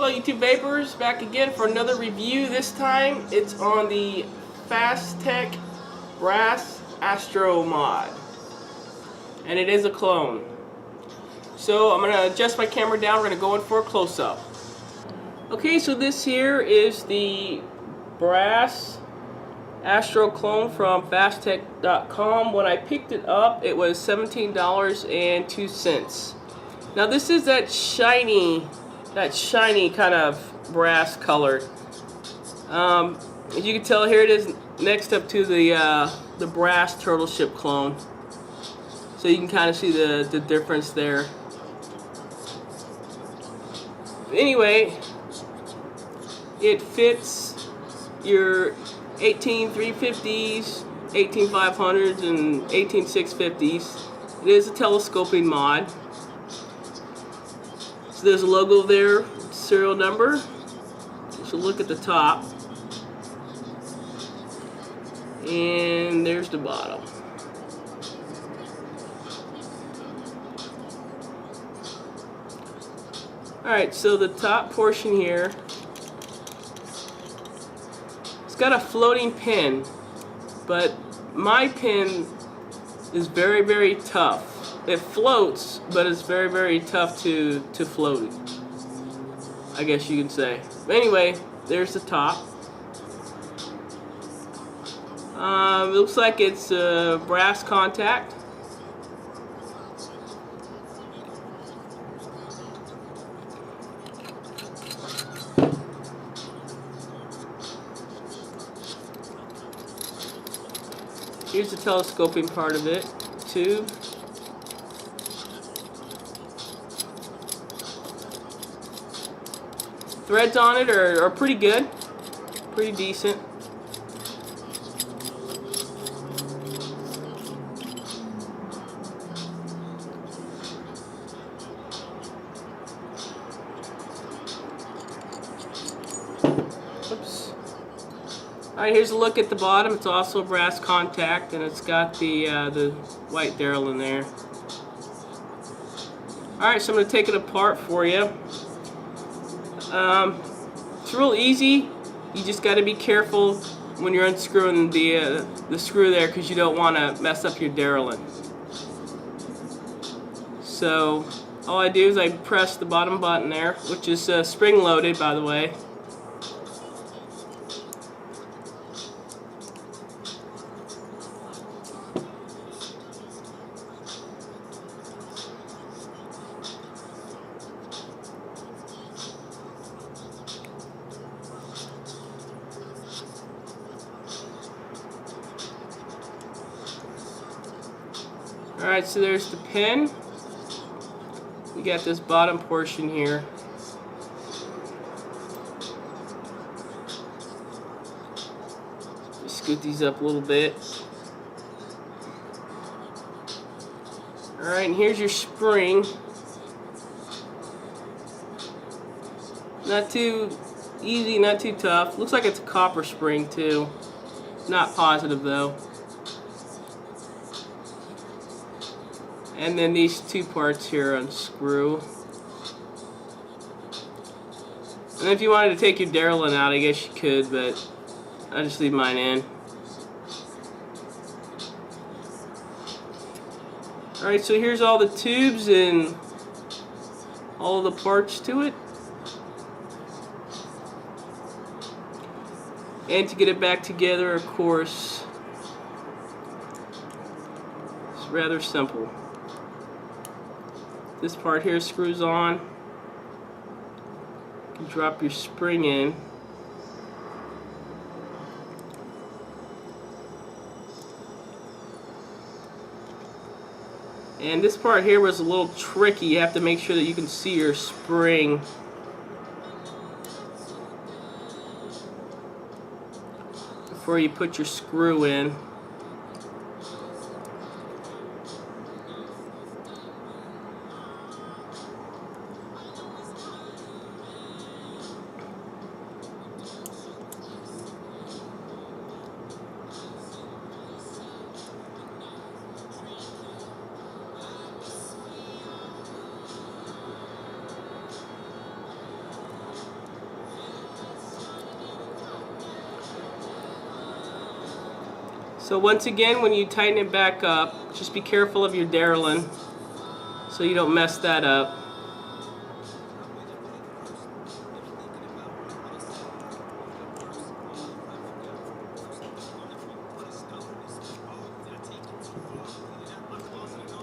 Hello YouTube Vapors, back again for another review. This time it's on the Fasttech Brass Astro mod. And it is a clone. So I'm going to adjust my camera down, we're going to go in for a close-up. Okay, so this here is the Brass Astro clone from Fasttech.com. When I picked it up, it was $17.02. Now this is that shiny kind of brass color. As you can tell, here it is next up to the brass turtle ship clone. So you can kind of see the difference there. Anyway, it fits your 18350s, 18500s, and 18650s. It is a telescoping mod. So there's a logo there, serial number. So look at the top. And there's the bottom. Alright, so the top portion here, it's got a floating pin, but my pin is very, very tough. It floats, but it's very, very tough to float, I guess you can say. But anyway, there's the top. It looks like it's brass contact. Here's the telescoping part of it, tube. Threads on it are pretty good, pretty decent. Oops. Alright, here's a look at the bottom. It's also brass contact, and it's got the white derrill in there. Alright, so I'm going to take it apart for you. It's real easy. You just got to be careful when you're unscrewing the screw there, because you don't want to mess up your derrill. So all I do is I press the bottom button there, which is spring loaded, by the way. Alright, so there's the pin. You got this bottom portion here. Just scoot these up a little bit. Alright, and here's your spring. Not too easy, not too tough. Looks like it's a copper spring too. Not positive though. And then these two parts here unscrew. And if you wanted to take your derrill out, I guess you could, but I just leave mine in. Alright, so here's all the tubes and all the parts to it. And to get it back together, of course, it's rather simple. This part here screws on. You can drop your spring in. And this part here was a little tricky. You have to make sure that you can see your spring. Before you put your screw in. So once again, when you tighten it back up, just be careful of your Darlin so you don't mess that up.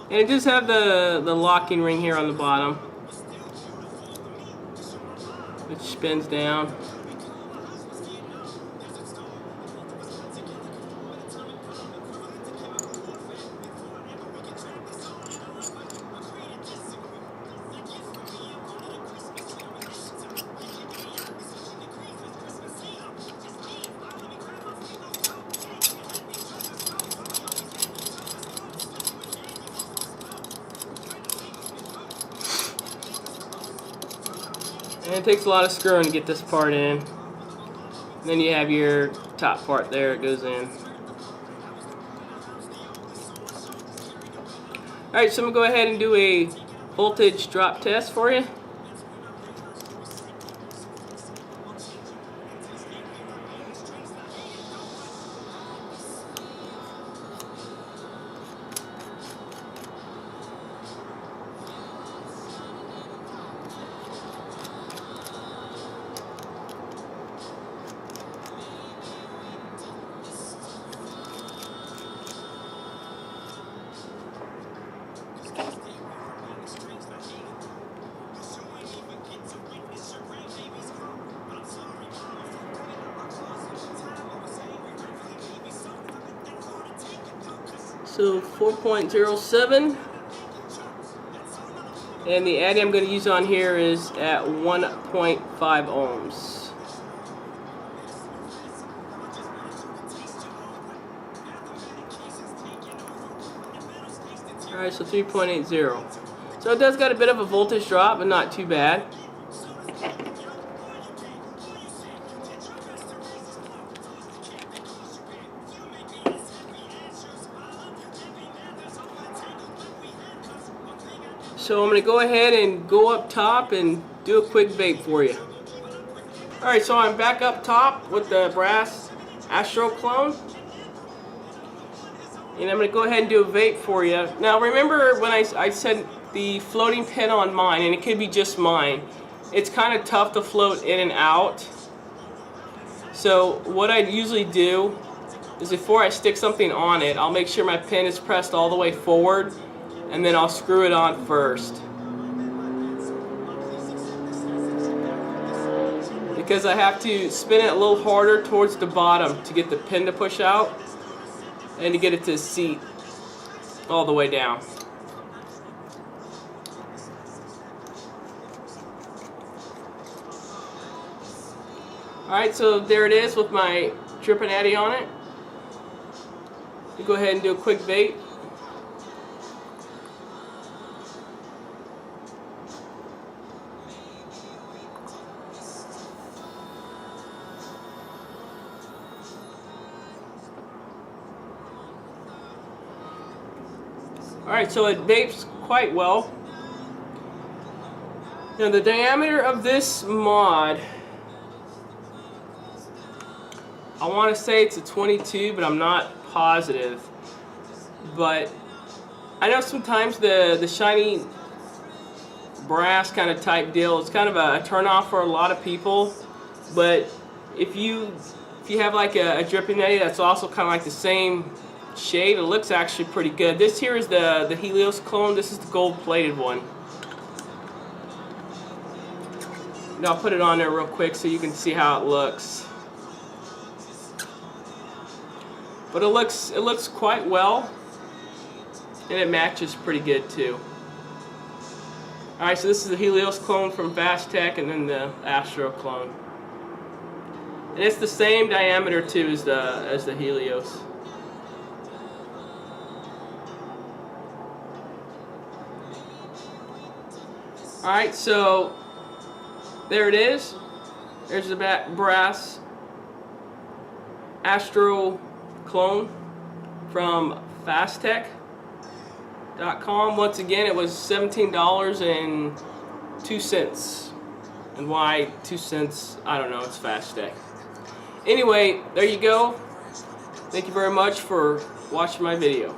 And it does have the locking ring here on the bottom, which spins down. And it takes a lot of screwing to get this part in. And then you have your top part there, it goes in. Alright, so I'm going to go ahead and do a voltage drop test for you. So 4.07, and the addy I'm going to use on here is at 1.5 ohms. Alright, so 3.80. So it does got a bit of a voltage drop, but not too bad. So I'm going to go ahead and go up top and do a quick vape for you. Alright, so I'm back up top with the brass Astro clone. And I'm going to go ahead and do a vape for you. Now remember when I said the floating pin on mine, and it could be just mine, it's kind of tough to float in and out. So what I usually do is before I stick something on it, I'll make sure my pin is pressed all the way forward, and then I'll screw it on first. Because I have to spin it a little harder towards the bottom to get the pin to push out and to get it to seat all the way down. Alright, so there it is with my dripping addy on it. You go ahead and do a quick vape. Alright, so it vapes quite well. Now the diameter of this mod, I want to say it's a 22, but I'm not positive. But I know sometimes the shiny brass kind of type deal is kind of a turn-off for a lot of people. But if you have like a dripping eddy that's also kind of like the same shade, it looks actually pretty good. This here is the Helios clone. This is the gold-plated one. And I'll put it on there real quick so you can see how it looks. But it looks quite well, and it matches pretty good too. Alright, so this is the Helios clone from Fasttech, and then the Astro clone. And it's the same diameter too as the Helios. Alright, so there it is. There's the brass Astro clone from Fasttech.com. Once again, it was $17.02. And why 2 cents? I don't know, it's Fasttech. Anyway, there you go. Thank you very much for watching my video.